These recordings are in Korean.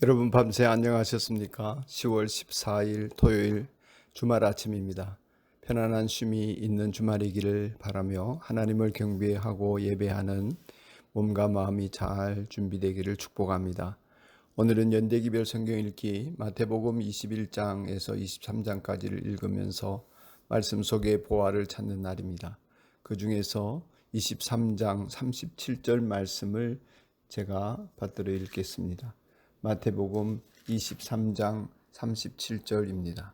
여러분 밤새 안녕하셨습니까? 10월 14일 토요일 주말 아침입니다. 편안한 쉼이 있는 주말이기를 바라며 하나님을 경배하고 예배하는 몸과 마음이 잘 준비되기를 축복합니다. 오늘은 연대기별 성경 읽기 마태복음 21장에서 23장까지를 읽으면서 말씀 속의 보화를 찾는 날입니다. 그 중에서 23장 37절 말씀을 제가 받들어 읽겠습니다. 마태복음 23장 37절입니다.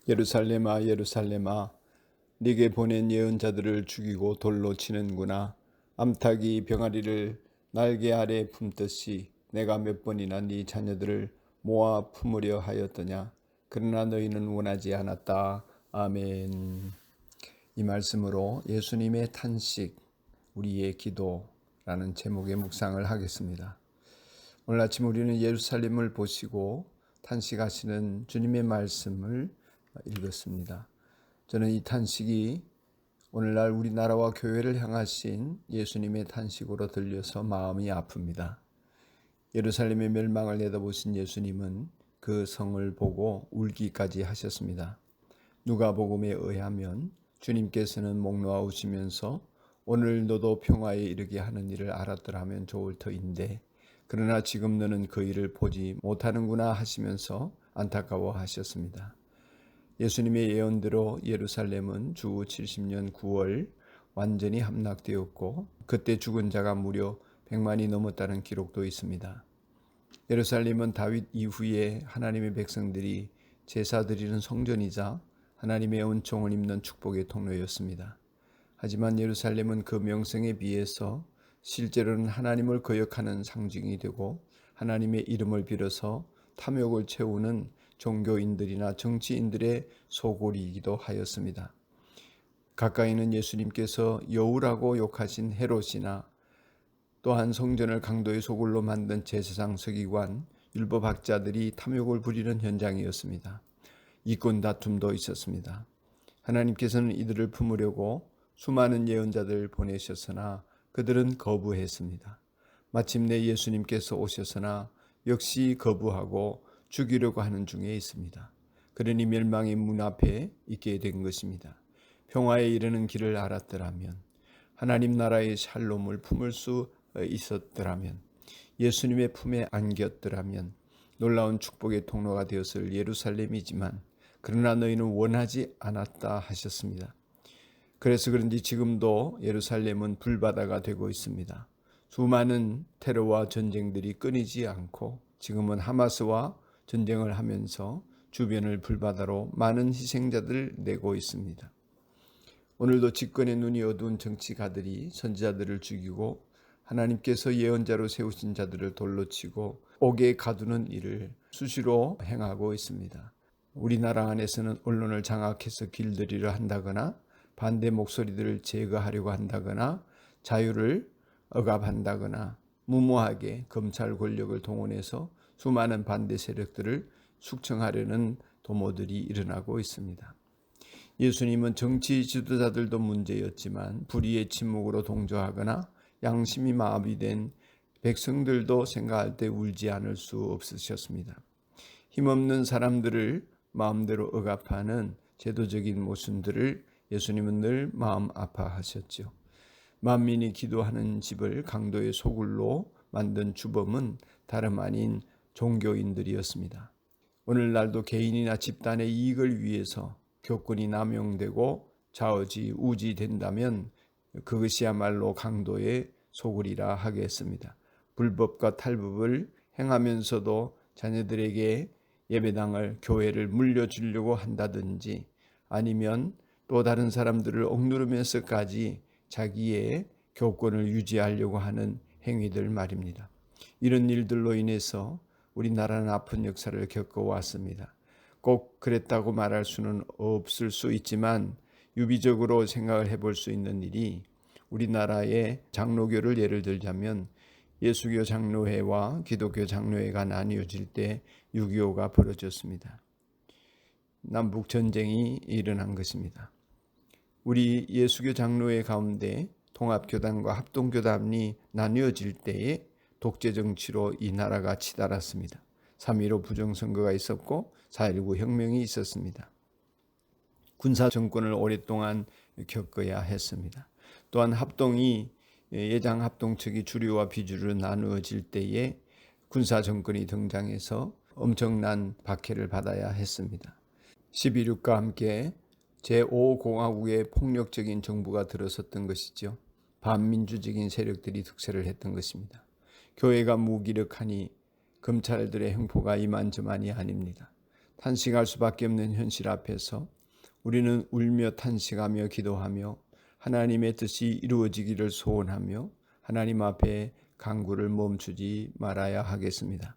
예루살렘아 예루살렘아 네게 보낸 예언자들을 죽이고 돌로 치는구나. 암탉이 병아리를 날개 아래 품듯이 내가 몇 번이나 네 자녀들을 모아 품으려 하였더냐. 그러나 너희는 원하지 않았다. 아멘. 이 말씀으로 예수님의 탄식, 우리의 기도라는 제목의 묵상을 하겠습니다. 오늘 아침 우리는 예루살렘을 보시고 탄식하시는 주님의 말씀을 읽었습니다. 저는 이 탄식이 오늘날 우리나라와 교회를 향하신 예수님의 탄식으로 들려서 마음이 아픕니다. 예루살렘의 멸망을 내다보신 예수님은 그 성을 보고 울기까지 하셨습니다. 누가복음에 의하면 주님께서는 목 놓아우시면서 오늘 너도 평화에 이르게 하는 일을 알았더라면 좋을 터인데 그러나 지금 너는 그 일을 보지 못하는구나 하시면서 안타까워 하셨습니다. 예수님의 예언대로 예루살렘은 주 70년 9월 완전히 함락되었고 그때 죽은 자가 무려 100만이 넘었다는 기록도 있습니다. 예루살렘은 다윗 이후에 하나님의 백성들이 제사 드리는 성전이자 하나님의 은총을 입는 축복의 통로였습니다. 하지만 예루살렘은 그 명성에 비해서 실제로는 하나님을 거역하는 상징이 되고 하나님의 이름을 빌어서 탐욕을 채우는 종교인들이나 정치인들의 소굴이기도 하였습니다. 가까이는 예수님께서 여우라고 욕하신 헤롯이나 또한 성전을 강도의 소굴로 만든 제사장 서기관, 율법학자들이 탐욕을 부리는 현장이었습니다. 이권 다툼도 있었습니다. 하나님께서는 이들을 품으려고 수많은 예언자들 보내셨으나 그들은 거부했습니다. 마침내 예수님께서 오셨으나 역시 거부하고 죽이려고 하는 중에 있습니다. 그러니 멸망의 문 앞에 있게 된 것입니다. 평화에 이르는 길을 알았더라면, 하나님 나라의 샬롬을 품을 수 있었더라면, 예수님의 품에 안겼더라면 놀라운 축복의 통로가 되었을 예루살렘이지만 그러나 너희는 원하지 않았다 하셨습니다. 그래서 그런지 지금도 예루살렘은 불바다가 되고 있습니다. 수많은 테러와 전쟁들이 끊이지 않고 지금은 하마스와 전쟁을 하면서 주변을 불바다로 많은 희생자들을 내고 있습니다. 오늘도 집권의 눈이 어두운 정치가들이 선지자들을 죽이고 하나님께서 예언자로 세우신 자들을 돌로 치고 옥에 가두는 일을 수시로 행하고 있습니다. 우리나라 안에서는 언론을 장악해서 길들이려 한다거나 반대 목소리들을 제거하려고 한다거나 자유를 억압한다거나 무모하게 검찰 권력을 동원해서 수많은 반대 세력들을 숙청하려는 도모들이 일어나고 있습니다. 예수님은 정치 지도자들도 문제였지만 불의의 침묵으로 동조하거나 양심이 마비된 백성들도 생각할 때 울지 않을 수 없으셨습니다. 힘없는 사람들을 마음대로 억압하는 제도적인 모순들을 예수님은 늘 마음 아파하셨죠. 만민이 기도하는 집을 강도의 소굴로 만든 주범은 다름 아닌 종교인들이었습니다. 오늘날도 개인이나 집단의 이익을 위해서 교권이 남용되고 좌우지우지된다면 그것이야말로 강도의 소굴이라 하겠습니다. 불법과 탈법을 행하면서도 자녀들에게 예배당을, 교회를 물려주려고 한다든지 아니면 또 다른 사람들을 억누르면서까지 자기의 교권을 유지하려고 하는 행위들 말입니다. 이런 일들로 인해서 우리나라는 아픈 역사를 겪어왔습니다. 꼭 그랬다고 말할 수는 없을 수 있지만 유비적으로 생각을 해볼 수 있는 일이 우리나라의 장로교를 예를 들자면 예수교 장로회와 기독교 장로회가 나뉘어질 때 6.25가 벌어졌습니다. 남북전쟁이 일어난 것입니다. 우리 예수교 장로회 가운데 통합교단과 합동교단이 나뉘어질 때에 독재 정치로 이 나라가 치달았습니다. 3.15 부정선거가 있었고 4.19 혁명이 있었습니다. 군사 정권을 오랫동안 겪어야 했습니다. 또한 합동이 예장 합동 측이 주류와 비주류로 나누어질 때에 군사 정권이 등장해서 엄청난 박해를 받아야 했습니다. 12.6과 함께 제5공화국의 폭력적인 정부가 들어섰던 것이죠. 반민주적인 세력들이 득세를 했던 것입니다. 교회가 무기력하니 검찰들의 형포가 이만저만이 아닙니다. 탄식할 수밖에 없는 현실 앞에서 우리는 울며 탄식하며 기도하며 하나님의 뜻이 이루어지기를 소원하며 하나님 앞에 간구를 멈추지 말아야 하겠습니다.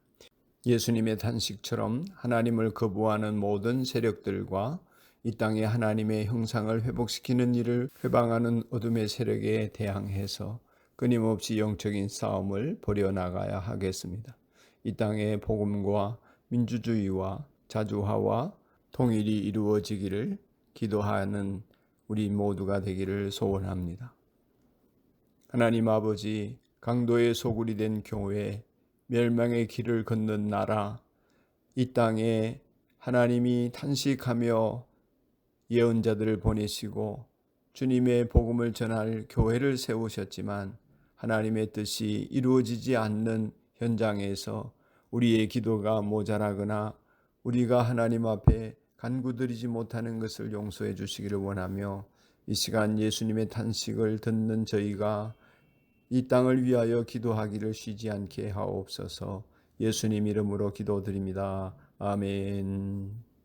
예수님의 탄식처럼 하나님을 거부하는 모든 세력들과 이 땅에 하나님의 형상을 회복시키는 일을 회방하는 어둠의 세력에 대항해서 끊임없이 영적인 싸움을 벌여나가야 하겠습니다. 이 땅의 복음과 민주주의와 자주화와 통일이 이루어지기를 기도하는 우리 모두가 되기를 소원합니다. 하나님 아버지, 강도의 소굴이 된 교회, 멸망의 길을 걷는 나라, 이 땅에 하나님이 탄식하며 예언자들을 보내시고 주님의 복음을 전할 교회를 세우셨지만 하나님의 뜻이 이루어지지 않는 현장에서 우리의 기도가 모자라거나 우리가 하나님 앞에 간구드리지 못하는 것을 용서해 주시기를 원하며 이 시간 예수님의 탄식을 듣는 저희가 이 땅을 위하여 기도하기를 쉬지 않게 하옵소서. 예수님 이름으로 기도드립니다. 아멘.